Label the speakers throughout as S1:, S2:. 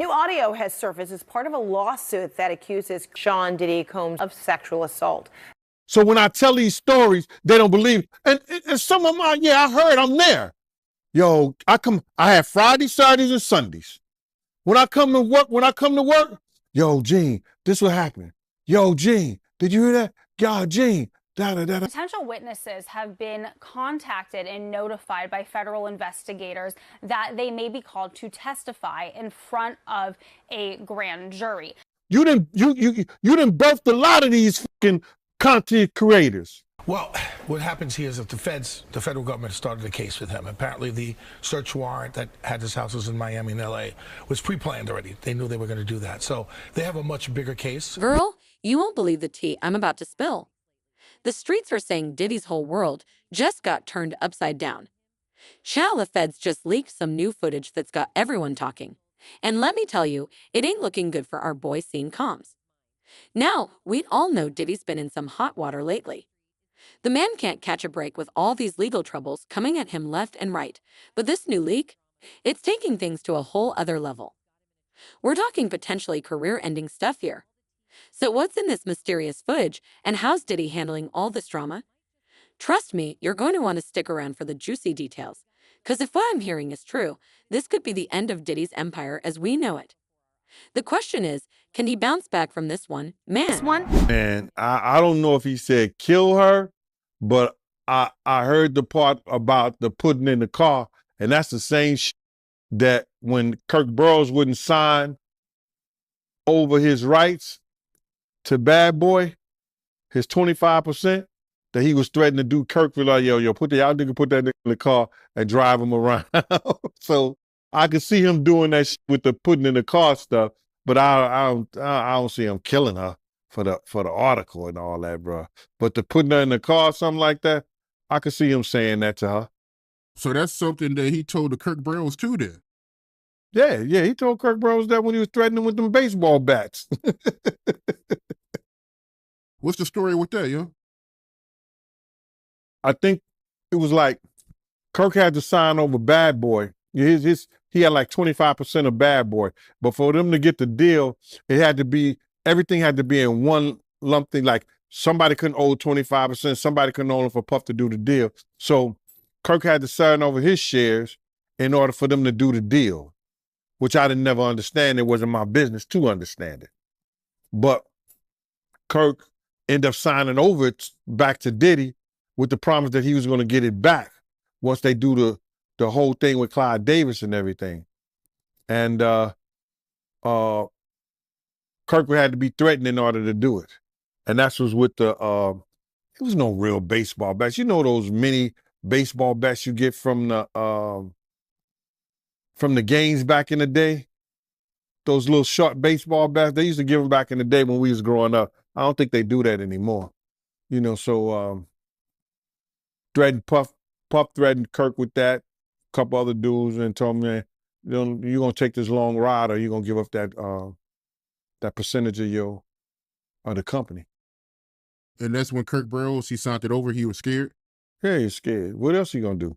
S1: New audio has surfaced as part of a lawsuit that accuses Sean Diddy Combs of sexual assault.
S2: So when I tell these stories, they don't believe. And some of them, yeah, I heard, I'm there. Yo, I have Fridays, Saturdays, and Sundays. When I come to work, yo, Gene, this what happened. Yo, Gene, did you hear that? Yo, Gene, da-da-da-da.
S3: Potential witnesses have been contacted and notified by federal investigators that they may be called to testify in front of a grand jury.
S2: You done birthed a lot of these fucking content creators.
S4: Well, what happens here is that the federal government started a case with him. Apparently the search warrant that had his houses in Miami and LA was pre-planned already. They knew they were going to do that. So they have a much bigger case.
S5: Girl, you won't believe the tea I'm about to spill. The streets are saying Diddy's whole world just got turned upside down. Shall the feds just leaked some new footage that's got everyone talking. And let me tell you, it ain't looking good for our boy Sean Combs. Now, we all know Diddy's been in some hot water lately. The man can't catch a break with all these legal troubles coming at him left and right, but this new leak, it's taking things to a whole other level. We're talking potentially career-ending stuff here. So what's in this mysterious footage, and how's Diddy handling all this drama? Trust me, you're going to want to stick around for the juicy details, because if what I'm hearing is true, this could be the end of Diddy's empire as we know it. The question is, can he bounce back from this one, man?
S2: And I don't know if he said kill her, but I heard the part about the putting in the car, and that's the same that when Kirk Burroughs wouldn't sign over his rights to Bad Boy, his 25%, that he was threatening to do Kirk for like, yo, y'all nigga put that nigga in the car and drive him around. So I could see him doing that with the putting in the car stuff, but I don't see him killing her for the article and all that, bro. But the putting her in the car, something like that, I could see him saying that to her.
S6: So that's something that he told the Kirk Burroughs too then?
S2: Yeah, he told Kirk Burroughs that when he was threatening with them baseball bats.
S6: What's the story with that, yo?
S2: I think it was like Kirk had to sign over Bad Boy. He had like 25% of Bad Boy, but for them to get the deal, everything had to be in one lump thing. Like somebody couldn't owe 25%, somebody couldn't owe him for Puff to do the deal. So Kirk had to sign over his shares in order for them to do the deal, which I didn't never understand. It wasn't my business to understand it. But Kirk ended up signing over it back to Diddy with the promise that he was going to get it back once they do the whole thing with Clive Davis and everything. And Kirk had to be threatened in order to do it. And that's was with it was no real baseball bats. You know those mini baseball bats you get from the games back in the day? Those little short baseball bats, they used to give them back in the day when we was growing up. I don't think they do that anymore. You know, so Puff threatened Kirk with that, a couple other dudes, and told him, man, you're gonna take this long ride or you're gonna give up that percentage of the company.
S6: And that's when Kirk Burroughs, he signed it over, he was scared?
S2: Yeah, he's scared. What else you gonna do?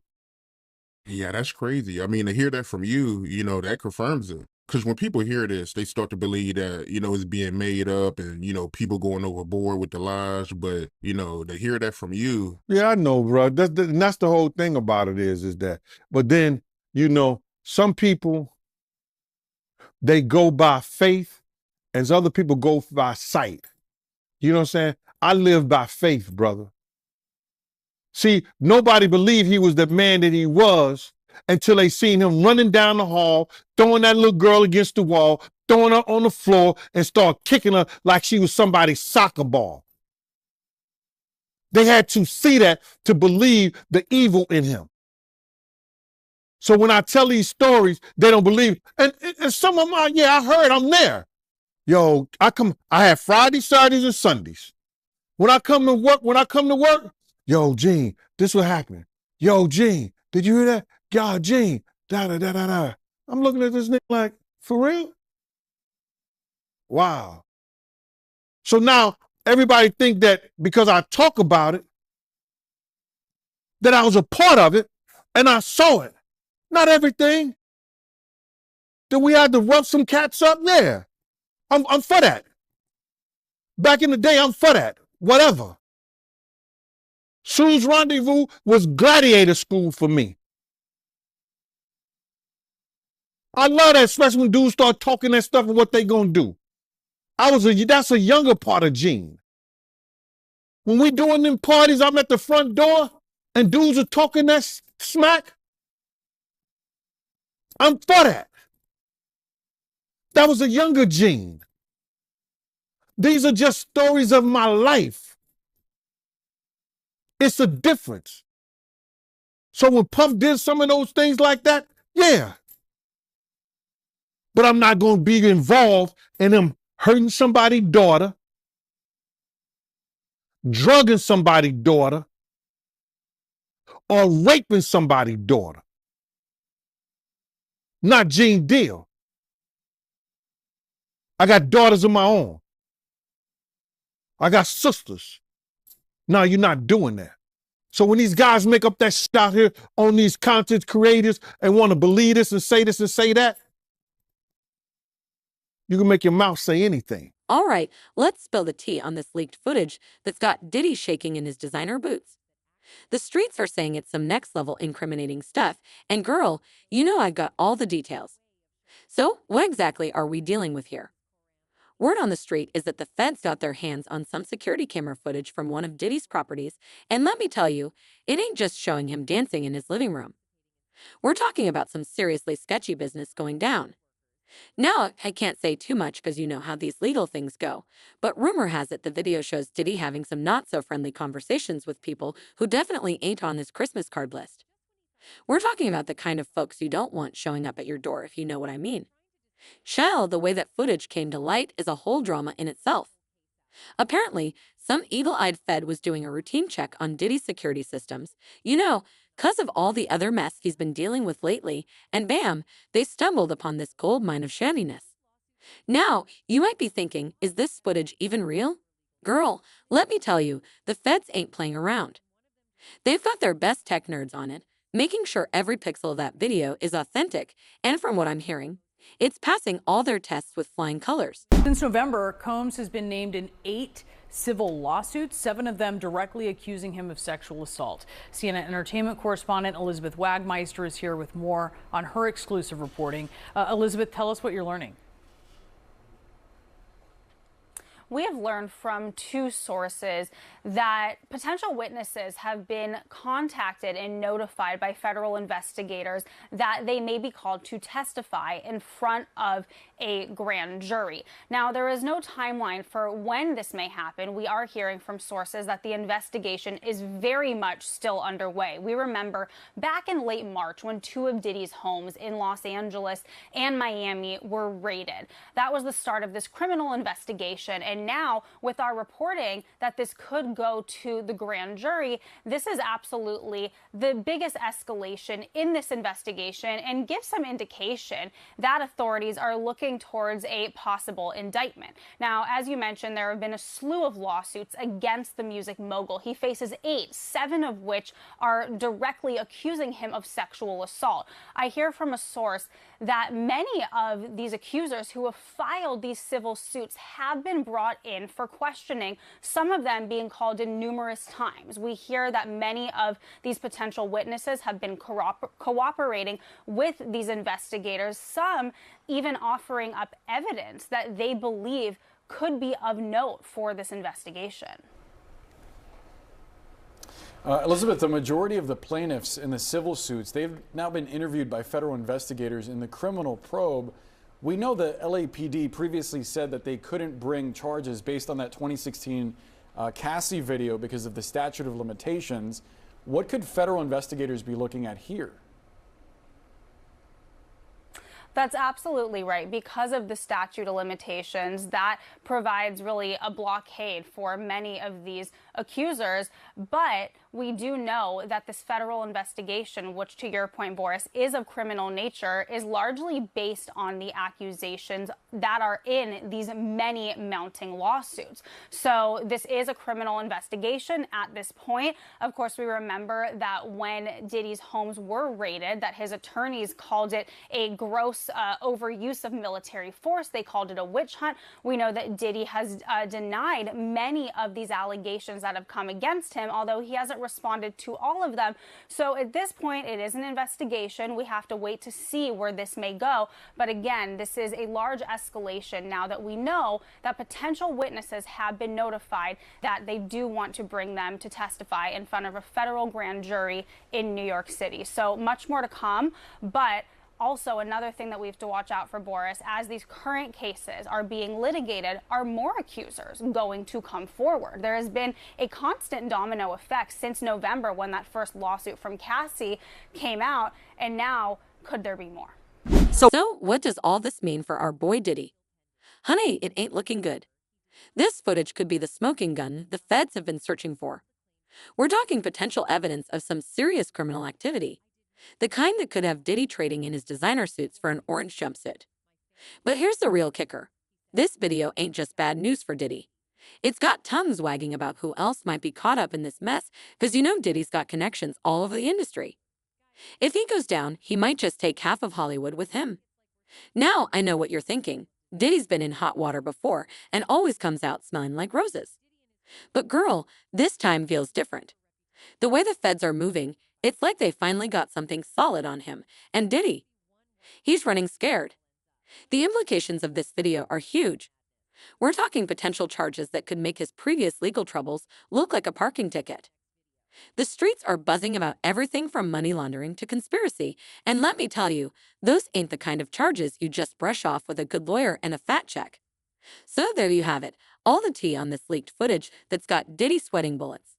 S6: Yeah, that's crazy. I mean, to hear that from you, that confirms it. Because when people hear this, they start to believe that, it's being made up and, people going overboard with the lies. But, to hear that from you.
S2: Yeah, I know, bro. That's the whole thing about it is that. But then, some people, they go by faith and other people go by sight. You know what I'm saying? I live by faith, brother. See, nobody believed he was the man that he was until they seen him running down the hall, throwing that little girl against the wall, throwing her on the floor, and start kicking her like she was somebody's soccer ball. They had to see that to believe the evil in him. So when I tell these stories, they don't believe. And some of them, yeah, I heard, I'm there. Yo, I have Fridays, Saturdays, and Sundays. When I come to work, yo, Gene, this what happened. Yo, Gene, did you hear that? Yo, Gene, da-da-da-da-da. I'm looking at this nigga like, for real? Wow. So now everybody think that because I talk about it, that I was a part of it and I saw it. Not everything. Do we have to rough some cats up? Yeah. I'm for that. Back in the day, I'm for that. Whatever. Sue's Rendezvous was gladiator school for me. I love that, especially when dudes start talking that stuff and what they gonna do. That's a younger part of Gene. When we doing them parties, I'm at the front door and dudes are talking that smack. I'm for that. That was a younger Gene. These are just stories of my life. It's a difference. So when Puff did some of those things like that, yeah. But I'm not going to be involved in them hurting somebody's daughter, drugging somebody's daughter, or raping somebody's daughter. Not Gene Deal. I got daughters of my own. I got sisters. No, you're not doing that. So when these guys make up that shit out here on these content creators and want to believe this and say that, you can make your mouth say anything.
S5: All right, let's spill the tea on this leaked footage that's got Diddy shaking in his designer boots. The streets are saying it's some next-level incriminating stuff, and girl, you know I got all the details. So what exactly are we dealing with here? Word on the street is that the feds got their hands on some security camera footage from one of Diddy's properties, and let me tell you, it ain't just showing him dancing in his living room. We're talking about some seriously sketchy business going down. Now, I can't say too much because you know how these legal things go, but rumor has it the video shows Diddy having some not-so-friendly conversations with people who definitely ain't on his Christmas card list. We're talking about the kind of folks you don't want showing up at your door, if you know what I mean. Shell, the way that footage came to light is a whole drama in itself. Apparently, some evil-eyed Fed was doing a routine check on Diddy's security systems, you know, because of all the other mess he's been dealing with lately, and bam, they stumbled upon this gold mine of shadiness. Now, you might be thinking, is this footage even real? Girl, let me tell you, the feds ain't playing around. They've got their best tech nerds on it, making sure every pixel of that video is authentic, and from what I'm hearing, it's passing all their tests with flying colors.
S7: Since November, Combs has been named in 8 civil lawsuits, 7 of them directly accusing him of sexual assault. CNN entertainment correspondent Elizabeth Wagmeister is here with more on her exclusive reporting. Elizabeth, tell us what you're learning.
S3: We have learned from 2 sources that potential witnesses have been contacted and notified by federal investigators that they may be called to testify in front of a grand jury. Now, there is no timeline for when this may happen. We are hearing from sources that the investigation is very much still underway. We remember back in late March when 2 of Diddy's homes in Los Angeles and Miami were raided. That was the start of this criminal investigation, and now with our reporting that this could go to the grand jury, this is absolutely the biggest escalation in this investigation and gives some indication that authorities are looking towards a possible indictment. Now, as you mentioned, there have been a slew of lawsuits against the music mogul. He faces 8, 7 of which are directly accusing him of sexual assault. I hear from a source that many of these accusers who have filed these civil suits have been brought in for questioning, some of them being called in numerous times. We hear that many of these potential witnesses have been cooperating with these investigators, some even offering up evidence that they believe could be of note for this investigation.
S8: Elizabeth, the majority of the plaintiffs in the civil suits, they've now been interviewed by federal investigators in the criminal probe. We know the LAPD previously said that they couldn't bring charges based on that 2016 Cassie video because of the statute of limitations. What could federal investigators be looking at here?
S3: That's absolutely right. Because of the statute of limitations, that provides really a blockade for many of these accusers. But we do know that this federal investigation, which to your point, Boris, is of criminal nature, is largely based on the accusations that are in these many mounting lawsuits. So this is a criminal investigation at this point. Of course, we remember that when Diddy's homes were raided, that his attorneys called it a gross overuse of military force. They called it a witch hunt. We know that Diddy has denied many of these allegations that have come against him, although he hasn't responded to all of them. So at this point, it is an investigation. We have to wait to see where this may go. But again, this is a large escalation now that we know that potential witnesses have been notified that they do want to bring them to testify in front of a federal grand jury in New York City. So much more to come, but also, another thing that we have to watch out for, Boris, as these current cases are being litigated, are more accusers going to come forward? There has been a constant domino effect since November when that first lawsuit from Cassie came out, and now could there be more?
S5: So what does all this mean for our boy Diddy? Honey, it ain't looking good. This footage could be the smoking gun the feds have been searching for. We're talking potential evidence of some serious criminal activity. The kind that could have Diddy trading in his designer suits for an orange jumpsuit. But here's the real kicker. This video ain't just bad news for Diddy. It's got tongues wagging about who else might be caught up in this mess, because you know Diddy's got connections all over the industry. If he goes down, he might just take half of Hollywood with him. Now I know what you're thinking. Diddy's been in hot water before and always comes out smelling like roses. But girl, this time feels different. The way the feds are moving, it's like they finally got something solid on him. And Diddy, he's running scared. The implications of this video are huge. We're talking potential charges that could make his previous legal troubles look like a parking ticket. The streets are buzzing about everything from money laundering to conspiracy, and let me tell you, those ain't the kind of charges you just brush off with a good lawyer and a fat check. So there you have it, all the tea on this leaked footage that's got Diddy sweating bullets.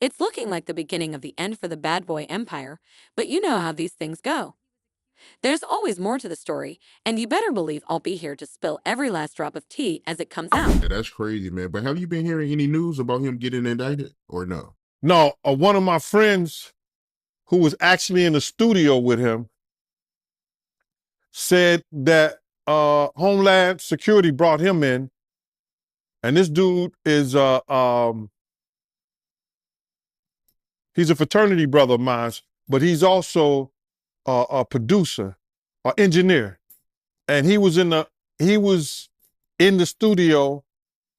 S5: It's looking like the beginning of the end for the bad boy empire, but you know how these things go. There's always more to the story, and you better believe I'll be here to spill every last drop of tea as it comes out.
S6: Yeah, that's crazy, man. But have you been hearing any news about him getting indicted or no?
S2: No, one of my friends who was actually in the studio with him said that Homeland Security brought him in, and this dude is he's a fraternity brother of mine, but he's also a producer, an engineer, and he was in the studio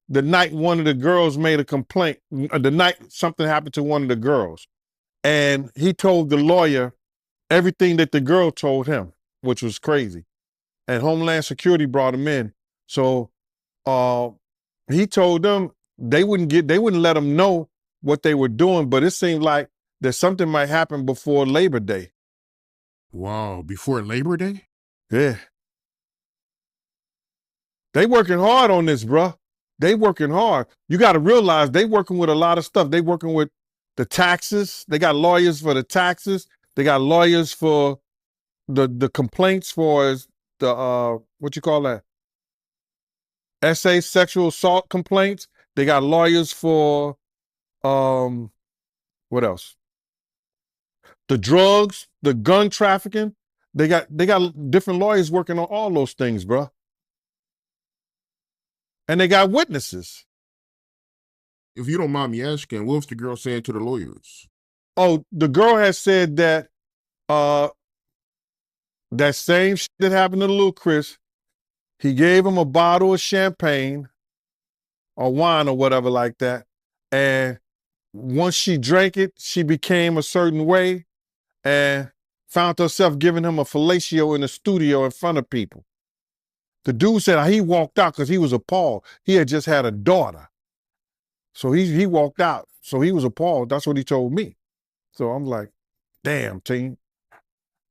S2: the night one of the girls made a complaint. The night something happened to one of the girls, and he told the lawyer everything that the girl told him, which was crazy. And Homeland Security brought him in, so he told them they wouldn't let him know what they were doing, but it seemed like that something might happen before Labor Day.
S6: Wow, before Labor Day?
S2: Yeah. They working hard on this, bruh. They working hard. You got to realize they working with a lot of stuff. They working with the taxes. They got lawyers for the taxes. They got lawyers for the complaints for the, what you call that? SA sexual assault complaints. They got lawyers for, what else? The drugs, the gun trafficking. They got different lawyers working on all those things, bruh. And they got witnesses.
S6: If you don't mind me asking, what was the girl saying to the lawyers?
S2: Oh, the girl has said that that same shit that happened to little Chris, he gave him a bottle of champagne or wine or whatever like that. And once she drank it, she became a certain way and found herself giving him a fellatio in the studio in front of people. The dude said he walked out because he was appalled. He had just had a daughter. So he walked out. So he was appalled. That's what he told me. So I'm like, damn, team.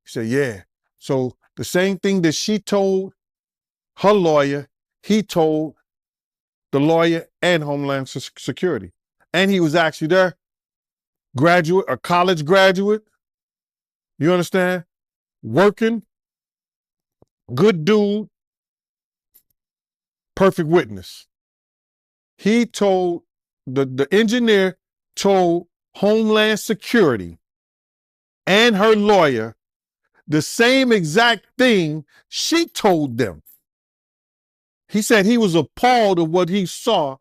S2: He said, yeah. So the same thing that she told her lawyer, he told the lawyer and Homeland Security. And he was actually there, a college graduate. You understand? Working, good dude, perfect witness. He told, the engineer told Homeland Security and her lawyer the same exact thing she told them. He said he was appalled at what he saw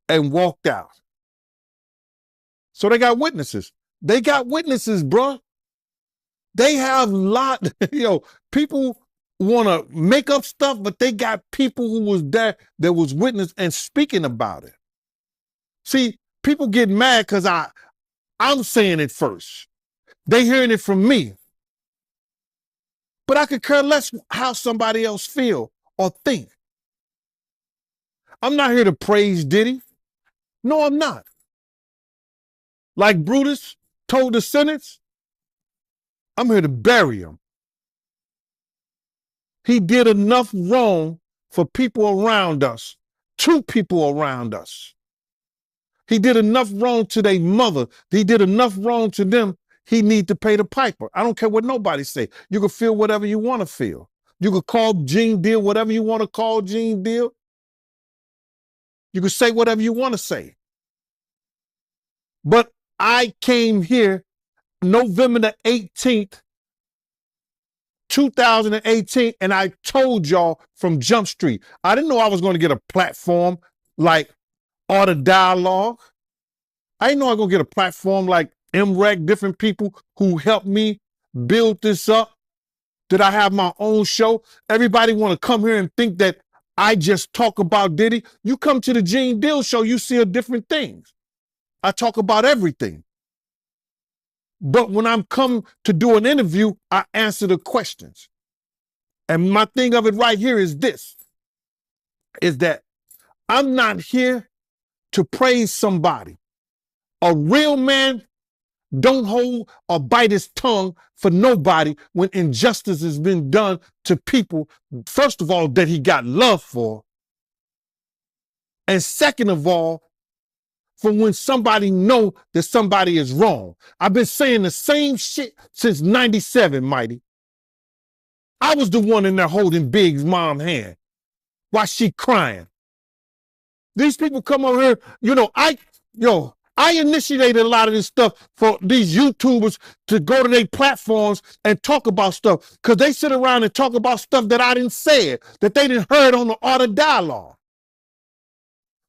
S2: and walked out. So they got witnesses. They got witnesses, bro. They have people want to make up stuff, but they got people who was there that was witness and speaking about it. See, people get mad because I'm saying it first. They hearing it from me. But I could care less how somebody else feel or think. I'm not here to praise Diddy. No, I'm not. Like Brutus told the sentence, I'm here to bury him. He did enough wrong for people around us, to people around us. He did enough wrong to their mother. He did enough wrong to them. He need to pay the piper. I don't care what nobody say. You can feel whatever you want to feel. You can call Gene Deal whatever you want to call Gene Deal. You can say whatever you want to say. But I came here November the 18th, 2018, and I told y'all from Jump Street, I didn't know I was going to get a platform like Art of Dialogue. I didn't know I was going to get a platform like MREC, different people who helped me build this up. Did I have my own show? Everybody want to come here and think that I just talk about Diddy. You come to the Gene Deal show, you see a different things. I talk about everything. But when I'm come to do an interview, I answer the questions. And my thing of it right here is this, is that I'm not here to praise somebody. A real man don't hold or bite his tongue for nobody when injustice has been done to people, first of all, that he got love for. And second of all, for when somebody know that somebody is wrong. I've been saying the same shit since 97, Mighty. I was the one in there holding Big's mom's hand while she crying. These people come over here, I initiated a lot of this stuff for these YouTubers to go to their platforms and talk about stuff because they sit around and talk about stuff that I didn't say, that they didn't heard on the Art of Dialogue.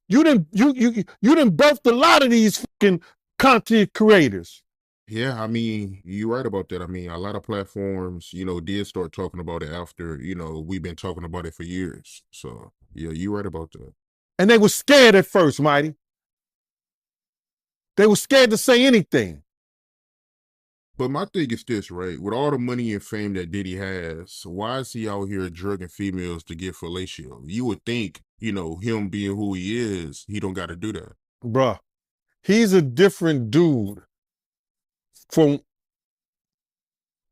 S2: You didn't birthed a lot of these fucking content creators.
S6: Yeah, I mean, you're right about that. I mean, a lot of platforms, did start talking about it after, we've been talking about it for years. So, yeah, you're right about that.
S2: And they were scared at first, Mighty. They were scared to say anything.
S6: But my thing is this, right? With all the money and fame that Diddy has, why is he out here drugging females to get fellatio? You would think, him being who he is, he don't got to do that.
S2: Bruh, he's a different dude from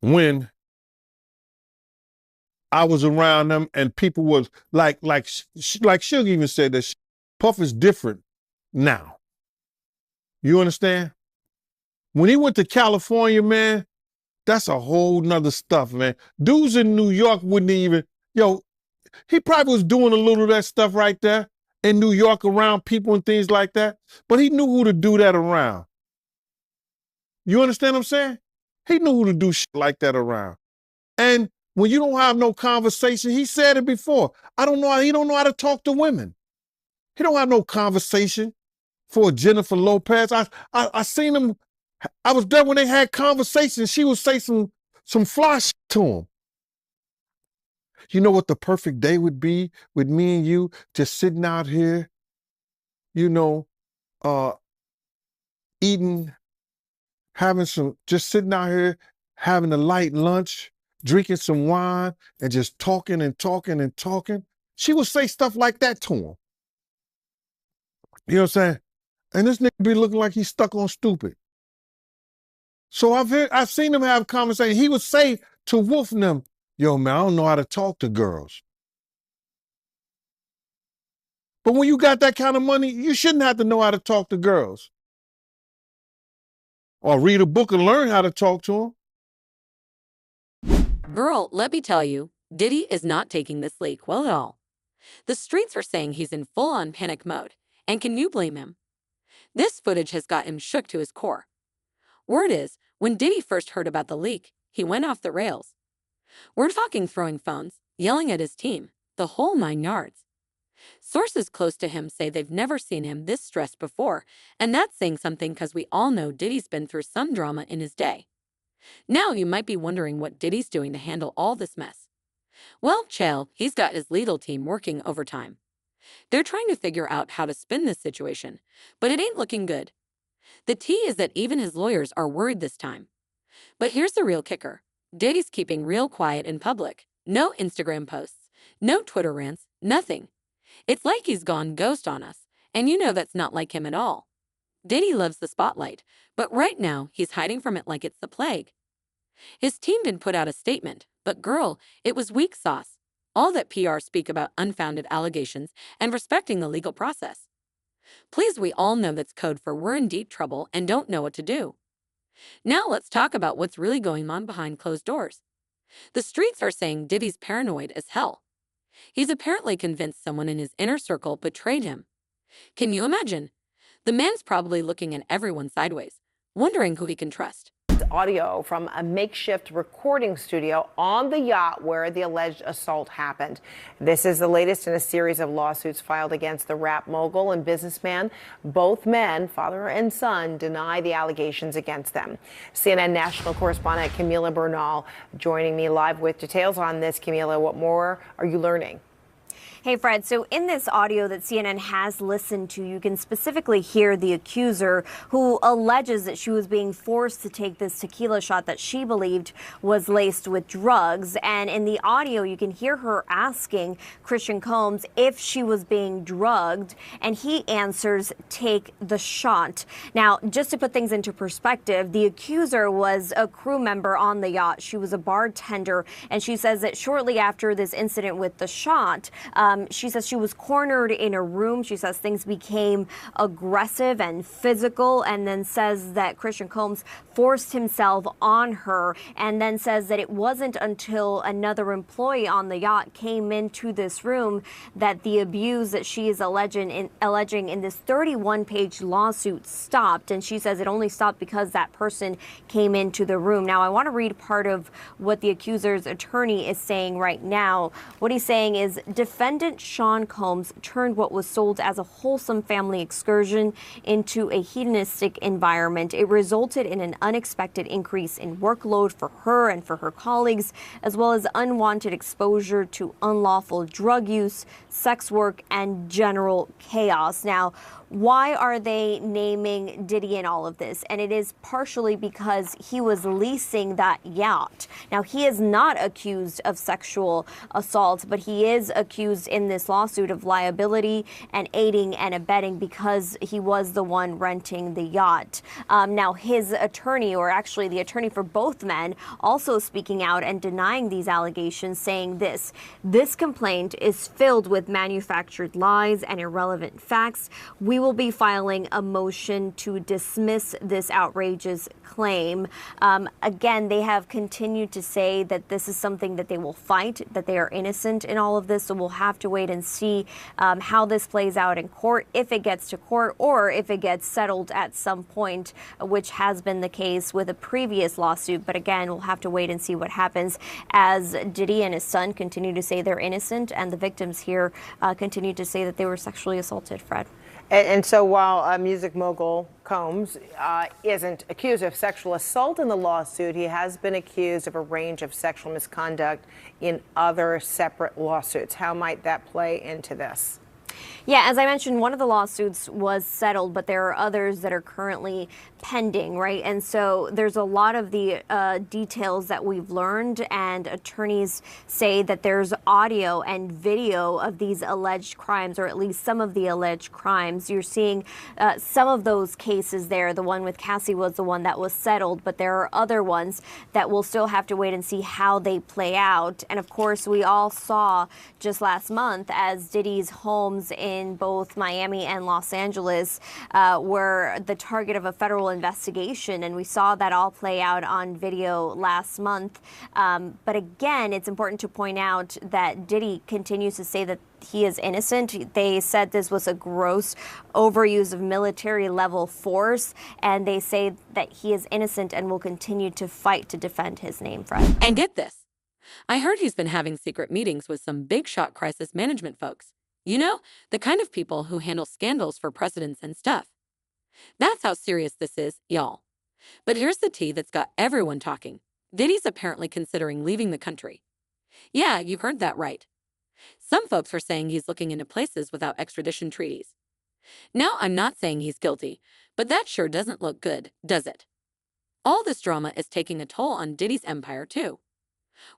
S2: when I was around him and people was like Suge even said that Puff is different now. You understand? When he went to California, man, that's a whole nother stuff, man. Dudes in New York wouldn't even, he probably was doing a little of that stuff right there in New York around people and things like that, but he knew who to do that around. You understand what I'm saying? He knew who to do shit like that around. And when you don't have no conversation, he said it before, he don't know how to talk to women. He don't have no conversation for Jennifer Lopez. I seen him, I was there when they had conversations. She would say some fly shit to him. You know what the perfect day would be with me and you just sitting out here, eating, just sitting out here, having a light lunch, drinking some wine, and just talking and talking and talking. She would say stuff like that to him. You know what I'm saying? And this nigga be looking like he's stuck on stupid. So I've seen him have conversations. He would say to Wolf and them, yo, man, I don't know how to talk to girls. But when you got that kind of money, you shouldn't have to know how to talk to girls. Or read a book and learn how to talk to them.
S5: Girl, let me tell you, Diddy is not taking this leak well at all. The streets are saying he's in full-on panic mode, and can you blame him? This footage has got him shook to his core. Word is, when Diddy first heard about the leak, he went off the rails. We're talking throwing phones, yelling at his team, the whole 9 yards. Sources close to him say they've never seen him this stressed before, and that's saying something because we all know Diddy's been through some drama in his day. Now you might be wondering what Diddy's doing to handle all this mess. Well, chill, he's got his legal team working overtime. They're trying to figure out how to spin this situation, but it ain't looking good. The tea is that even his lawyers are worried this time. But here's the real kicker. Diddy's keeping real quiet in public. No Instagram posts, no Twitter rants, nothing. It's like he's gone ghost on us, and you know that's not like him at all. Diddy loves the spotlight, but right now he's hiding from it like it's the plague. His team didn't put out a statement, but girl, it was weak sauce. All that PR speak about unfounded allegations and respecting the legal process. Please, we all know that's code for we're in deep trouble and don't know what to do. Now let's talk about what's really going on behind closed doors. The streets are saying Diddy's paranoid as hell. He's apparently convinced someone in his inner circle betrayed him. Can you imagine? The man's probably looking at everyone sideways, wondering who he can trust.
S1: Audio from a makeshift recording studio on the yacht where the alleged assault happened. This is the latest in a series of lawsuits filed against the rap mogul and businessman. Both men, father and son, deny the allegations against them. CNN national correspondent Camila Bernal joining me live with details on this. Camila, what more are you learning?
S9: Hey, Fred. So in this audio that CNN has listened to, you can specifically hear the accuser who alleges that she was being forced to take this tequila shot that she believed was laced with drugs. And in the audio, you can hear her asking Christian Combs if she was being drugged. And he answers, take the shot. Now, just to put things into perspective, the accuser was a crew member on the yacht. She was a bartender. And she says that shortly after this incident with the shot, she says she was cornered in a room. She says things became aggressive and physical, and then says that Christian Combs forced himself on her, and then says that it wasn't until another employee on the yacht came into this room that the abuse that she is alleging in this 31-page lawsuit stopped. And she says it only stopped because that person came into the room. Now, I want to read part of what the accuser's attorney is saying right now. What he's saying is, defendant Sean Combs turned what was sold as a wholesome family excursion into a hedonistic environment. It resulted in an unexpected increase in workload for her and for her colleagues, as well as unwanted exposure to unlawful drug use, sex work, and general chaos. Now, why are they naming Diddy in all of this? And it is partially because he was leasing that yacht. Now, he is not accused of sexual assault, but he is accused in this lawsuit of liability and aiding and abetting because he was the one renting the yacht. Now, his attorney, or actually the attorney for both men, also speaking out and denying these allegations, saying this complaint is filled with manufactured lies and irrelevant facts. We will be filing a motion to dismiss this outrageous claim. Again, they have continued to say that this is something that they will fight, that they are innocent in all of this. So we'll have to wait and see how this plays out in court, if it gets to court or if it gets settled at some point, which has been the case with a previous lawsuit. But again, we'll have to wait and see what happens as Diddy and his son continue to say they're innocent, and the victims here continue to say that they were sexually assaulted. Fred.
S1: And so while music mogul Combs isn't accused of sexual assault in the lawsuit, he has been accused of a range of sexual misconduct in other separate lawsuits. How might that play into this?
S9: Yeah, as I mentioned, one of the lawsuits was settled, but there are others that are currently pending, right? And so there's a lot of the details that we've learned, and attorneys say that there's audio and video of these alleged crimes, or at least some of the alleged crimes. You're seeing some of those cases there. The one with Cassie was the one that was settled, but there are other ones that we'll still have to wait and see how they play out. And of course, we all saw just last month as Diddy's homes in in both Miami and Los Angeles were the target of a federal investigation, and we saw that all play out on video last month. But again, it's important to point out that Diddy continues to say that he is innocent. They said this was a gross overuse of military level force, and they say that he is innocent and will continue to fight to defend his name, Fred.
S5: And get this. I heard he's been having secret meetings with some big shot crisis management folks. You know, the kind of people who handle scandals for presidents and stuff. That's how serious this is, y'all. But here's the tea that's got everyone talking. Diddy's apparently considering leaving the country. Yeah, you've heard that right. Some folks are saying he's looking into places without extradition treaties. Now, I'm not saying he's guilty, but that sure doesn't look good, does it? All this drama is taking a toll on Diddy's empire, too.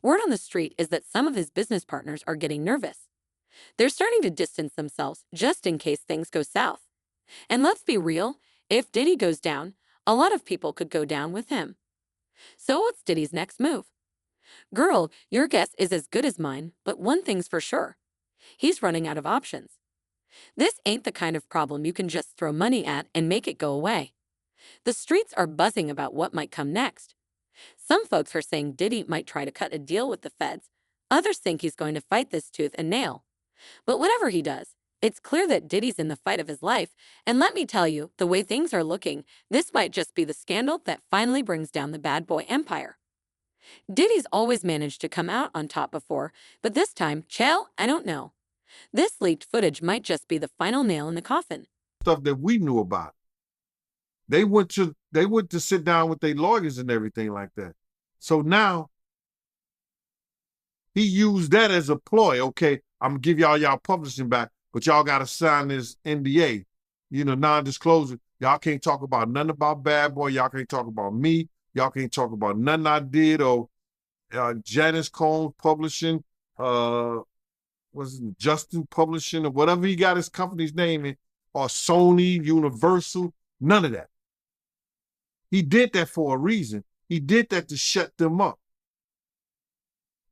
S5: Word on the street is that some of his business partners are getting nervous. They're starting to distance themselves just in case things go south. And let's be real, if Diddy goes down, a lot of people could go down with him. So what's Diddy's next move? Girl, your guess is as good as mine, but one thing's for sure. He's running out of options. This ain't the kind of problem you can just throw money at and make it go away. The streets are buzzing about what might come next. Some folks are saying Diddy might try to cut a deal with the feds. Others think he's going to fight this tooth and nail. But whatever he does, it's clear that Diddy's in the fight of his life, and let me tell you, the way things are looking, this might just be the scandal that finally brings down the bad boy empire. Diddy's always managed to come out on top before, but this time, chill, I don't know. This leaked footage might just be the final nail in the coffin.
S2: Stuff that we knew about. They went to sit down with their lawyers and everything like that. So now he used that as a ploy. Okay, I'm gonna give y'all publishing back, but y'all gotta sign this NDA, non-disclosure. Y'all can't talk about nothing about Bad Boy. Y'all can't talk about me. Y'all can't talk about nothing I did or Janice Combs Publishing, Justin Publishing or whatever he got his company's name in, or Sony, Universal, none of that. He did that for a reason. He did that to shut them up.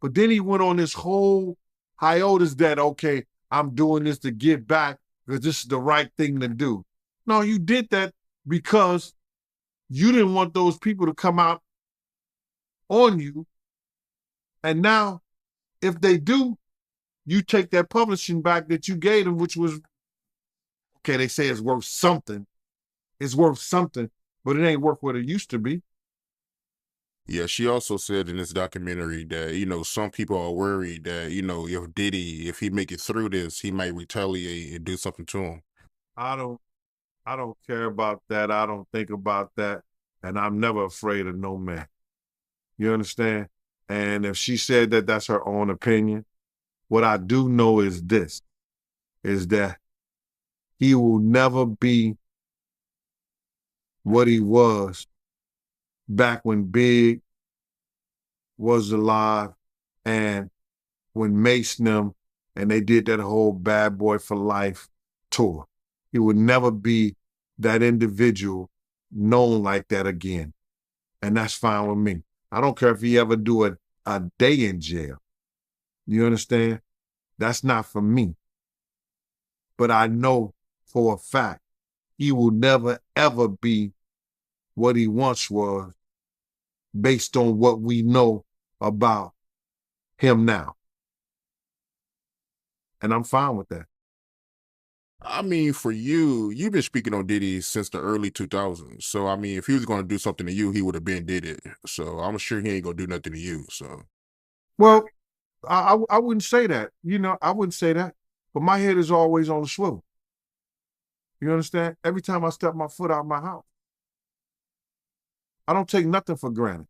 S2: But then he went on this whole hiatus that, okay, I'm doing this to give back because this is the right thing to do. No, you did that because you didn't want those people to come out on you. And now, if they do, you take that publishing back that you gave them, which was, okay, they say it's worth something. It's worth something, but it ain't worth what it used to be.
S6: Yeah, she also said in this documentary that, some people are worried that, if Diddy, if he make it through this, he might retaliate and do something to him.
S2: I don't care about that. I don't think about that. And I'm never afraid of no man. You understand? And if she said that that's her own opinion, what I do know is this, is that he will never be what he was back when Big was alive and when Mason them and they did that whole Bad Boy for Life tour. He would never be that individual known like that again. And that's fine with me. I don't care if he ever do a day in jail. You understand? That's not for me. But I know for a fact he will never, ever be what he once was based on what we know about him now. And I'm fine with that.
S6: I mean, for you, you've been speaking on Diddy since the early 2000s. So, I mean, if he was going to do something to you, he would have been did it. So I'm sure he ain't going to do nothing to you. So,
S2: well, I wouldn't say that. I wouldn't say that. But my head is always on the swivel. You understand? Every time I step my foot out of my house, I don't take nothing for granted.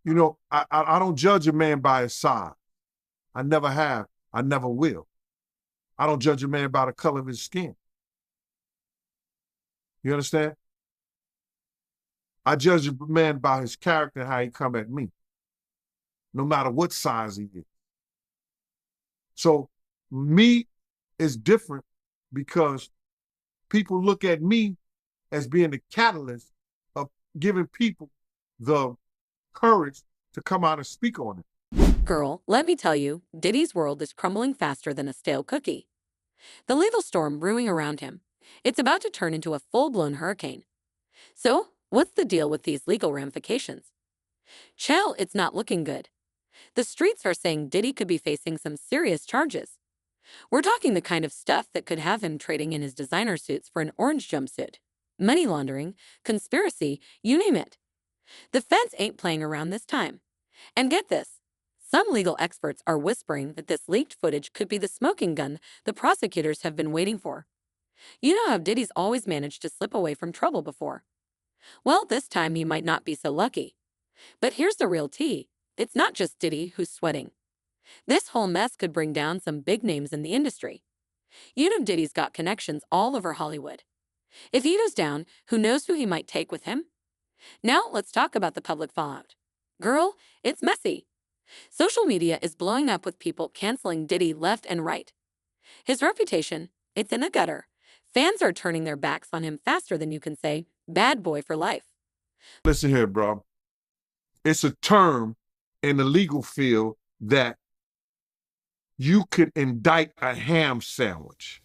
S2: I don't judge a man by his size. I never have. I never will. I don't judge a man by the color of his skin. You understand? I judge a man by his character and how he come at me, no matter what size he is. So me is different because people look at me as being the catalyst of giving people the courage to come out and speak on it.
S5: Girl, let me tell you, Diddy's world is crumbling faster than a stale cookie. The legal storm brewing around him. It's about to turn into a full-blown hurricane. So, what's the deal with these legal ramifications? Chill, it's not looking good. The streets are saying Diddy could be facing some serious charges. We're talking the kind of stuff that could have him trading in his designer suits for an orange jumpsuit. Money laundering, conspiracy, you name it. The feds ain't playing around this time. And get this. Some legal experts are whispering that this leaked footage could be the smoking gun the prosecutors have been waiting for. You know how Diddy's always managed to slip away from trouble before. Well, this time he might not be so lucky. But here's the real tea. It's not just Diddy who's sweating. This whole mess could bring down some big names in the industry. You know Diddy's got connections all over Hollywood. If he goes down, who knows who he might take with him? Now let's talk about the public fallout. Girl, it's messy. Social media is blowing up with people canceling Diddy left and right. His reputation, it's in the gutter. Fans are turning their backs on him faster than you can say, bad boy for life.
S2: Listen here, bro. It's a term in the legal field that you could indict a ham sandwich.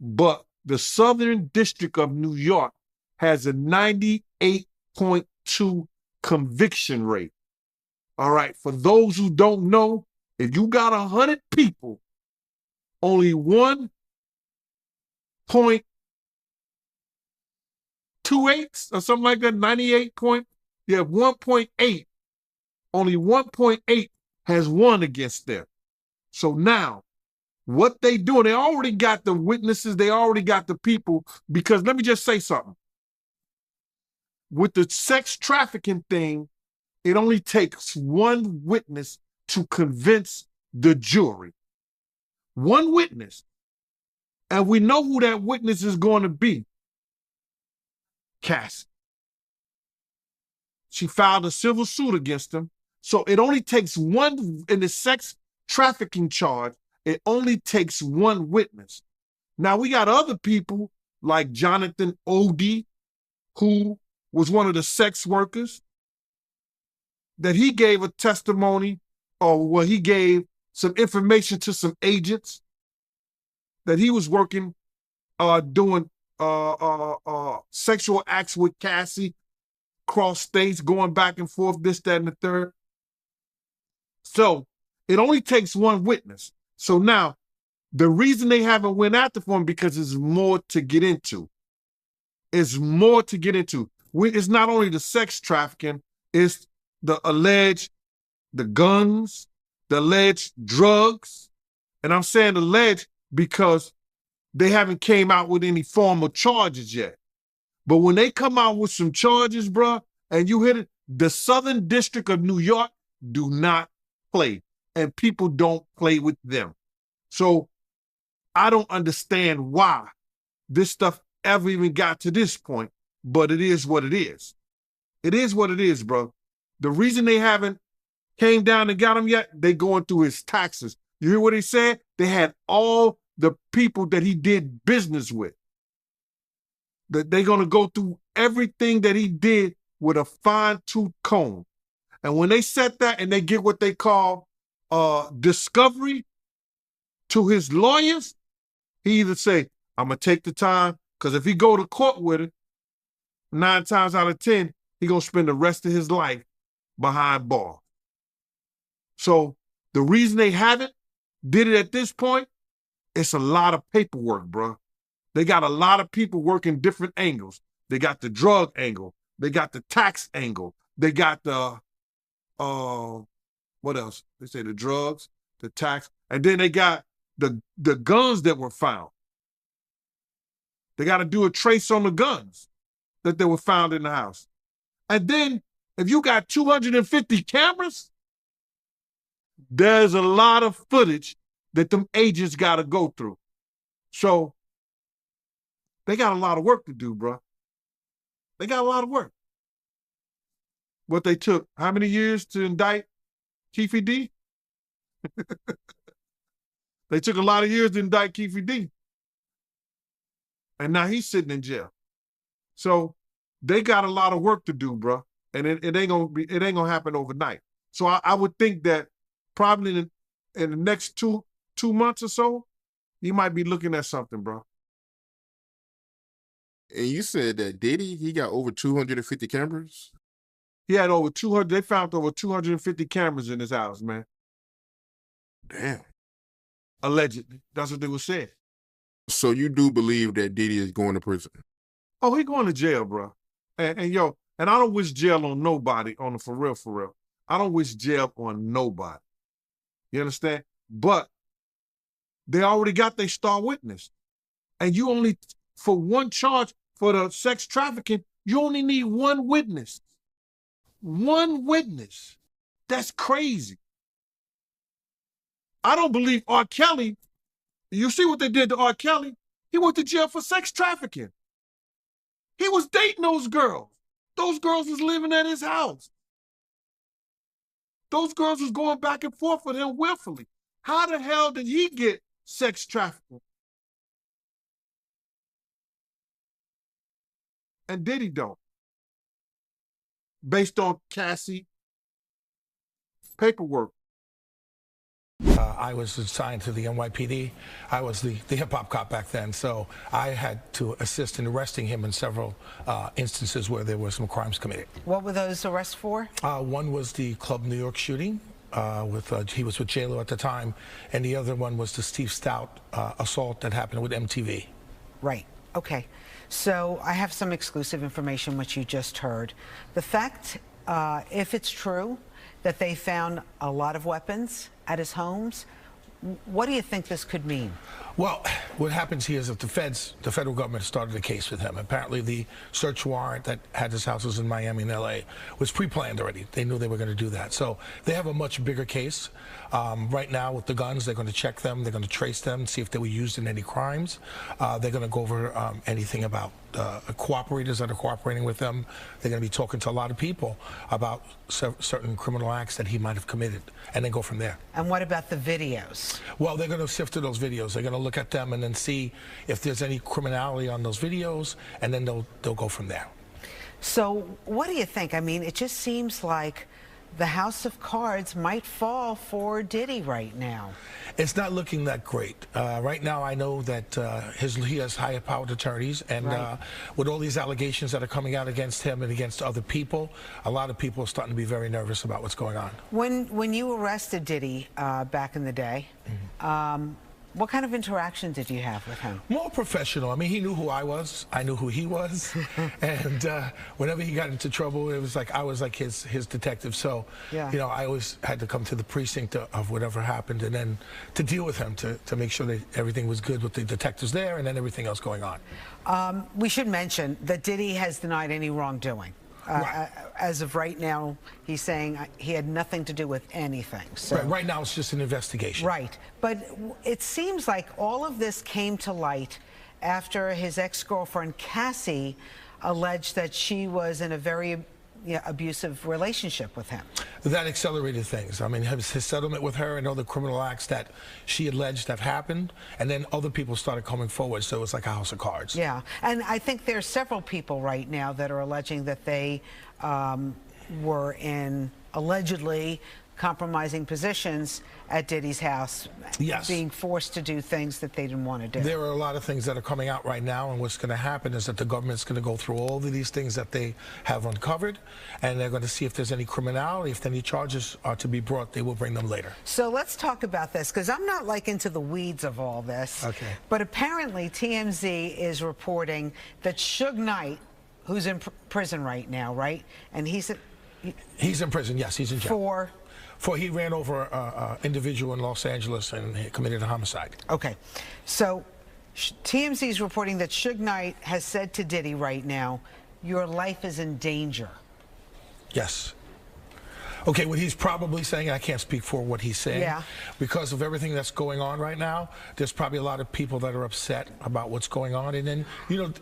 S2: But the Southern District of New York has a 98.2 conviction rate. All right, for those who don't know, if you got 100 people, only 1.28 or something like that, 1.8, only 1.8 has won against them. So now, what they do, they already got the witnesses, they already got the people, because let me just say something. With the sex trafficking thing, it only takes one witness to convince the jury. One witness. And we know who that witness is going to be. Cassie. She filed a civil suit against him. So it only takes one, in the sex trafficking charge, it only takes one witness. Now we got other people like Jonathan Odie, who was one of the sex workers, that he gave a testimony, or he gave some information to some agents that he was working, doing sexual acts with Cassie, cross states, going back and forth, this, that, and the third. So it only takes one witness. So now, the reason they haven't went after him because there's more to get into. It's more to get into. It's not only the sex trafficking, it's the guns, the alleged drugs. And I'm saying alleged because they haven't came out with any formal charges yet. But when they come out with some charges, bruh, and you hit it, the Southern District of New York do not play. And people don't play with them. So I don't understand why this stuff ever even got to this point, but it is what it is. It is what it is, bro. The reason they haven't came down and got him yet, they going through his taxes. You hear what he said? They had all the people that he did business with. That they're going to go through everything that he did with a fine-tooth comb. And when they set that and they get what they call discovery to his lawyers, he either say, I'm going to take the time, because if he go to court with it, 9 times out of 10, he going to spend the rest of his life behind bars. So the reason they haven't did it at this point, it's a lot of paperwork, bro. They got a lot of people working different angles. They got the drug angle. They got the tax angle. They got the, what else? They say the drugs, the tax, and then they got the guns that were found. They got to do a trace on the guns that they were found in the house. And then if you got 250 cameras, there's a lot of footage that them agents got to go through. So they got a lot of work to do, bro. They got a lot of work. What they took, how many years to indict Keefe D? They took a lot of years to indict Keefe D. And now he's sitting in jail. So they got a lot of work to do, bro. And it ain't gonna happen overnight. So I would think that probably in the next two months or so, you might be looking at something, bro.
S6: And you said that Diddy, he got over 250 cameras?
S2: He had over 200, they found over 250 cameras in his house, man.
S6: Damn.
S2: Allegedly. That's what they were saying.
S6: So you do believe that Diddy is going to prison?
S2: Oh, he going to jail, bro. And yo, and I don't wish jail on nobody, on the for real. I don't wish jail on nobody. You understand? But they already got their star witness. And you only, for one charge, for the sex trafficking, you only need one witness. One witness. That's crazy. I don't believe R. Kelly, you see what they did to R. Kelly? He went to jail for sex trafficking. He was dating those girls. Those girls was living at his house. Those girls was going back and forth with him willfully. How the hell did he get sex trafficking? And Diddy don't. Based on Cassie paperwork.
S4: I was assigned to the NYPD. I was the hip-hop cop back then, so I had to assist in arresting him in several instances where there were some crimes committed.
S1: What were those arrests for?
S4: One was the Club New York shooting. He was with J-Lo at the time, and the other one was the Steve Stout assault that happened with MTV.
S1: Right. Okay. So I have some exclusive information which you just heard. The fact, if it's true, that they found a lot of weapons at his homes, what do you think this could mean?
S4: Well, what happens here is that the federal government started a case with him. Apparently the search warrant that had his houses in Miami and LA was pre-planned already. They knew they were going to do that. So they have a much bigger case. Right now with the guns, they're going to check them. They're going to trace them, see if they were used in any crimes. They're going to go over anything about cooperators that are cooperating with them. They're going to be talking to a lot of people about certain criminal acts that he might have committed, and then go from there.
S1: And what about the videos?
S4: Well, they're going to sift through those videos. They're going to look at them and then see if there's any criminality on those videos, and then they'll go from there.
S1: So what do you think? I mean, it just seems like the house of cards might fall for Diddy right now.
S4: It's not looking that great. Right now, I know that he has higher powered attorneys, and
S1: right.
S4: With all these allegations that are coming out against him and against other people, a lot of people are starting to be very nervous about what's going on.
S1: When you arrested Diddy back in the day, what kind of interaction did you have with him?
S4: More professional. I mean, he knew who I was. I knew who he was. And whenever he got into trouble, it was like I was like his detective. So,
S1: yeah.
S4: You know, I always had to come to the precinct of whatever happened, and then to deal with him, to make sure that everything was good with the detectives there and then everything else going on.
S1: We should mention that Diddy has denied any wrongdoing.
S4: Right.
S1: As of right now, he's saying he had nothing to do with anything. So.
S4: Right now, it's just an investigation.
S1: Right. But it seems like all of this came to light after his ex-girlfriend, Cassie, alleged that she was in a very abusive relationship with him.
S4: That accelerated things. I mean, his settlement with her and other criminal acts that she alleged have happened, and then other people started coming forward, so it's like a house of cards.
S1: Yeah, and I think there's several people right now that are alleging that they were in allegedly compromising positions at Diddy's house,
S4: yes,
S1: being forced to do things that they didn't want to do.
S4: There are a lot of things that are coming out right now, and what's going to happen is that the government's going to go through all of these things that they have uncovered, and they're going to see if there's any criminality. If any charges are to be brought, they will bring them later.
S1: So let's talk about this, because I'm not like into the weeds of all this.
S4: Okay.
S1: But apparently TMZ is reporting that Suge Knight, who's in prison right now, right? And he's
S4: in prison, yes, he's in jail. For he ran over an individual in Los Angeles and he committed a homicide.
S1: Okay. So TMZ is reporting that Suge Knight has said to Diddy right now, your life is in danger.
S4: Yes. Okay, what he's probably saying, I can't speak for what he's saying.
S1: Yeah.
S4: Because of everything that's going on right now, there's probably a lot of people that are upset about what's going on. And then, you know,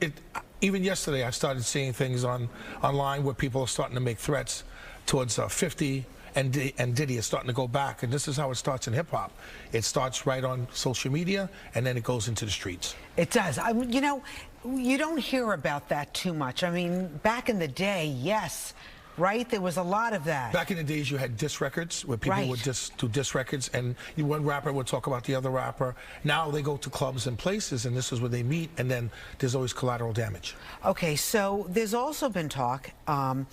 S4: even yesterday I started seeing things online where people are starting to make threats towards 50. And Diddy is starting to go back, and this is how it starts in hip-hop. It starts right on social media, and then it goes into the streets.
S1: It does. You know, you don't hear about that too much. I mean, back in the day, yes,
S10: right? There was a lot of that.
S4: Back in the days, you had diss records where people would just do diss records, and one rapper would talk about the other rapper. Now they go to clubs and places, and this is where they meet, and then there's always collateral damage.
S10: Okay, so there's also been talk. I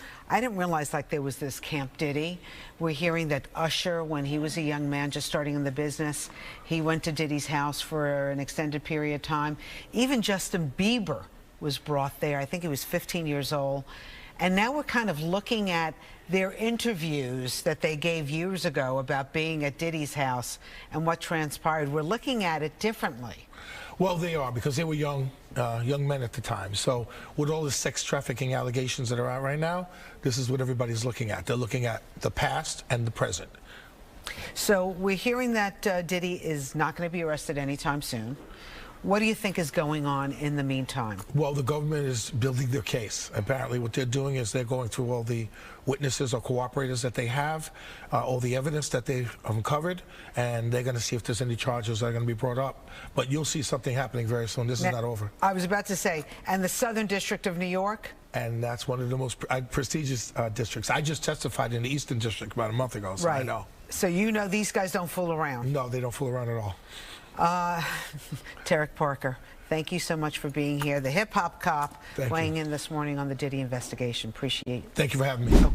S10: didn't realize like there was this Camp Diddy. We're hearing that Usher, when he was a young man just starting in the business, he went to Diddy's house for an extended period of time. Even Justin Bieber was brought there. I think he was 15 years old. And now we're kind of looking at their interviews that they gave years ago about being at Diddy's house and what transpired. We're looking at it differently.
S4: Well, they are, because they were young men at the time. So with all the sex trafficking allegations that are out right now, this is what everybody's looking at. They're looking at the past and the present.
S10: So we're hearing that Diddy is not going to be arrested anytime soon. What do you think is going on in the meantime?
S4: Well, the government is building their case. Apparently what they're doing is they're going through all the witnesses or cooperators that they have, all the evidence that they've uncovered, and they're going to see if there's any charges that are going to be brought up. But you'll see something happening very soon. This is not over.
S10: I was about to say, and the Southern District of New York?
S4: And that's one of the most prestigious districts. I just testified in the Eastern District about a month ago, so I know.
S10: So you know these guys don't fool around?
S4: No, they don't fool around at all.
S10: Tarek Parker, thank you so much for being here. The hip-hop cop weighing in this morning on the Diddy investigation. Appreciate it.
S4: Thank you for having me.
S10: Okay.